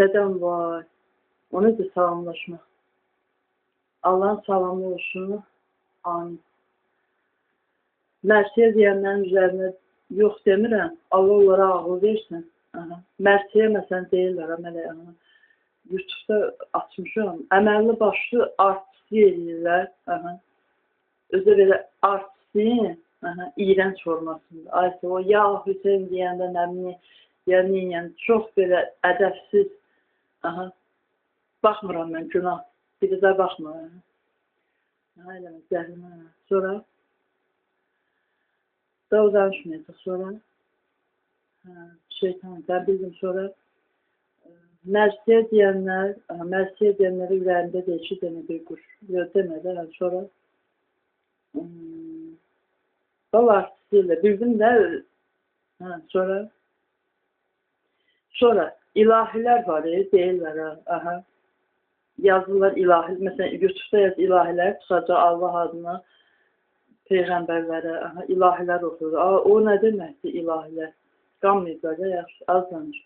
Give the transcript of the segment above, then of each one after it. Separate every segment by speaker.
Speaker 1: Dədəm var. O necə salamlaşmaq? Allahın salamı olsun. Amin. Mərsiyə deyənlərin üzərinə yox demirəm. Allah onlara ağıl versin. Mərsiyə məsələn deyirlər, əmələ. YouTube'da açmışam. Əməlli başlı artisti eləyirlər. Özü belə artistin iğrənc formasında. Aysə o ya Hüseyin deyəndə nəmini, yəni çox belə ədəbsiz. Baxmıram mən günah. Bir də baxmıram. Eləmə, zəhrimə. Sonra da o danışmayacaq. Sonra şeytan, ben bildim sonra Mərsiyə deyənləri ürəyində deyir ki, demə bir quş. Yox, demədə, sonra bal artistiyle bildim də sonra ilahilər var, deyirlər, yazırlar ilahi, məsələn, YouTube'da yaz ilahilər, qısaca Allah adına peyğəmbərlərə, ilahilər oxuyur. O nə deməkdir ilahilər? Qanmayıblar da, yaxşı, az danış.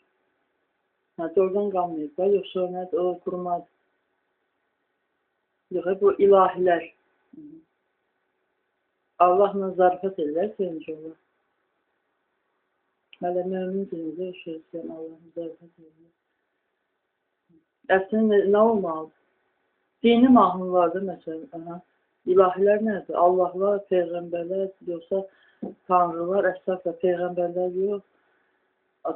Speaker 1: Doğrudan qanmayıblar, yoxsa nədir, o qurmaz. Yox, bu ilahilər. Allahla zarafat edirlər, sevinci olur. Mələ mümin dinizə yaşayırsan, Allahla zarafat edirlər. Əslində, nə olmalıdır? Dini mahnılarda, məsələn, ilahilər nədir? Allahlar, peyğəmbərlər, yoxsa tanrılar, əsasla peyğəmbərlər yox.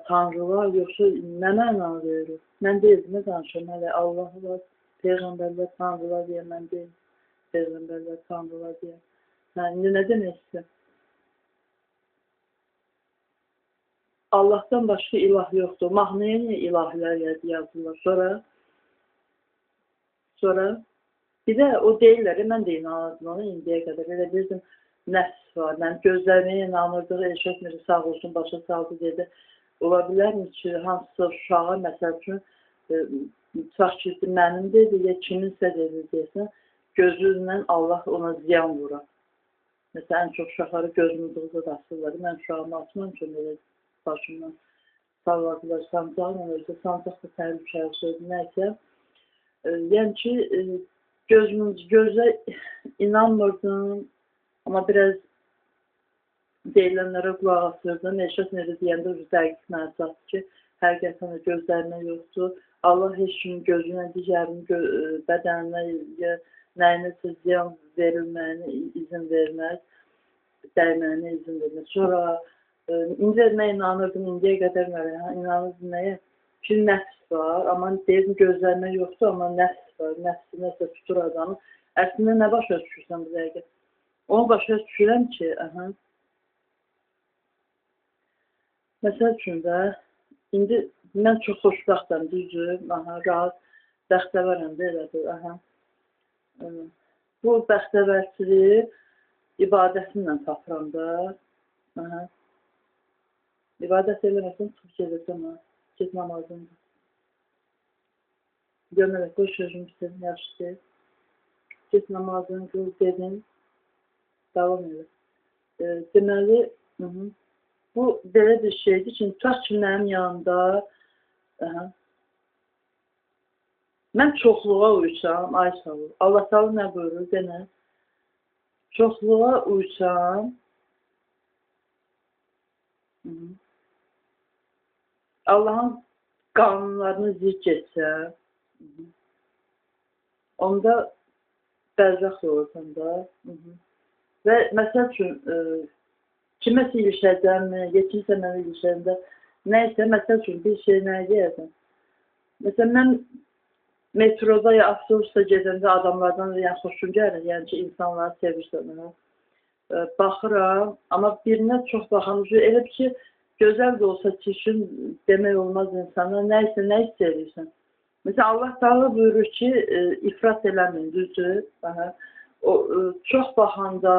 Speaker 1: Tanrılar, yoxsa nə mənalı verir? Mən deyildim, nə danışım? Allahlar, peyğəmbərlər, tanrılar deyə mən deyil. Peyğəmbərlər, tanrılar deyə. İndi nə demək istəyir? Allahdan başqa ilah yoxdur. Mahnıya niyə ilahilər yazırlar? Sonra bir də o deyirlər, mən də inanırdım ona indiyə qədər. Elə bildim, nəfs var. Mən gözləməyə inanırdığı Elşad Miri sağ olsun, başa saldı dedi. Ola bilərmi ki, hansısa uşağa, məsəl üçün, tutaq ki, mənim dedi, ya kiminsə dedi deyəsən, gözündən Allah ona ziyan vurar. Məsələn, ən çox uşaqları gözümüzdə də asırlar. Mən uşağımı açmam ki, elə başımdan salladılar sancaqla, özü sancaq da təhlükəli sözdü, nəysə. Yəni ki, gözə inanmırdım, amma biraz deyilənlərə qulaq asırdım. Elşad Miri deyəndə dəqiq mənasıdır ki, həqiqətən də gözlərinə yoxdur. Allah heç kimin gözünə, digərinin bədəninə, nəyinəsə ziyan verilməyinə izin verməz, dəyməyinə izin verməz. Sonra, indi mən inanırdım, indiyə qədər inanırdım nəyə? Ki, nəfs var, amma deyirdim gözlərinə yoxdur, amma nəfs var, nəfsi nəsə tutur adamı. Əslində nə başa düşürsən bu dəqiqə? Onu başa düşürəm ki, məsəl üçün də, indi mən çox xoşbəxtəm, düzdür, rahat, bəxtəvərəm də elədir, bu bəxtəvərsizliyi ibadətimlə tapıram da, ibadət eləməsin, çox gedirəm, get namazımdır. Görmərək, qoy sözüm istədim, yaxşı deyil. Get namazını qıl, dedim, davam edir. Deməli, bu belə bir şeydir ki, tutaq ki, mənim yanımda mən çoxluğa uysam, ay sağ ol, Allah sağ nə buyurur, denə, çoxluğa uysam, Allahın qanunlarını zirk etsə, onda bərzəx olursan da. Və məsəl üçün, kiməsə ilişəcəmmi, yetimsə mənə ilişəndə, nəysə, məsəl üçün, bir şey nəyə deyəcəm? Məsələn, mən metroda ya avtobusda gedəndə adamlardan xoşum gəlir, yəni ki, insanları sevirsən. Baxıram, amma birinə çox baxan, elə ki, gözəl də olsa çirkin demək olmaz insana, nəysə, nə istəyirsən? Məsələn, Allah Teala buyurur ki, ifrat eləməyin, düzdür? Çox baxanda,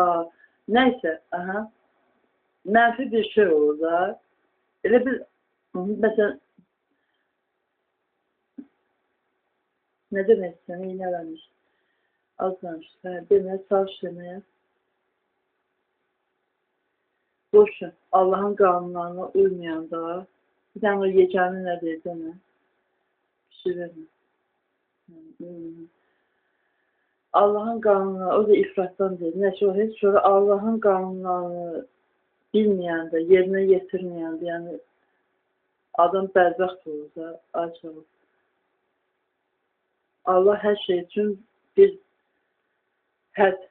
Speaker 1: nəysə, mənfi bir şey olur da. Elə bir, məsələn, nə demək istəyirəm, iynələmiş, az danış, demək, çalış deməyə. Boşun, Allahın qanunlarına uymayanda, bir dənə o yeganı nə deyir, demə. şey vermir. Allah'ın qanunları, o da ifratdan deyil. Nəsə o heç sonra Allah'ın qanunlarını bilməyəndə, yerinə yetirməyəndə, yəni adam bədbəxt olur da, ac olur. Allah hər şey üçün bir hədd,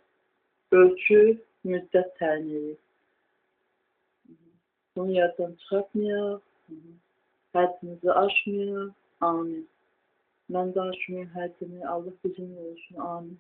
Speaker 1: ölçü, müddət təyin edir. Bunu yaddan çıxartmayaq, həddimizi aşmayaq. Amin. Mən də aşmayayım həddimi, Allah bizimlə olsun. Amin.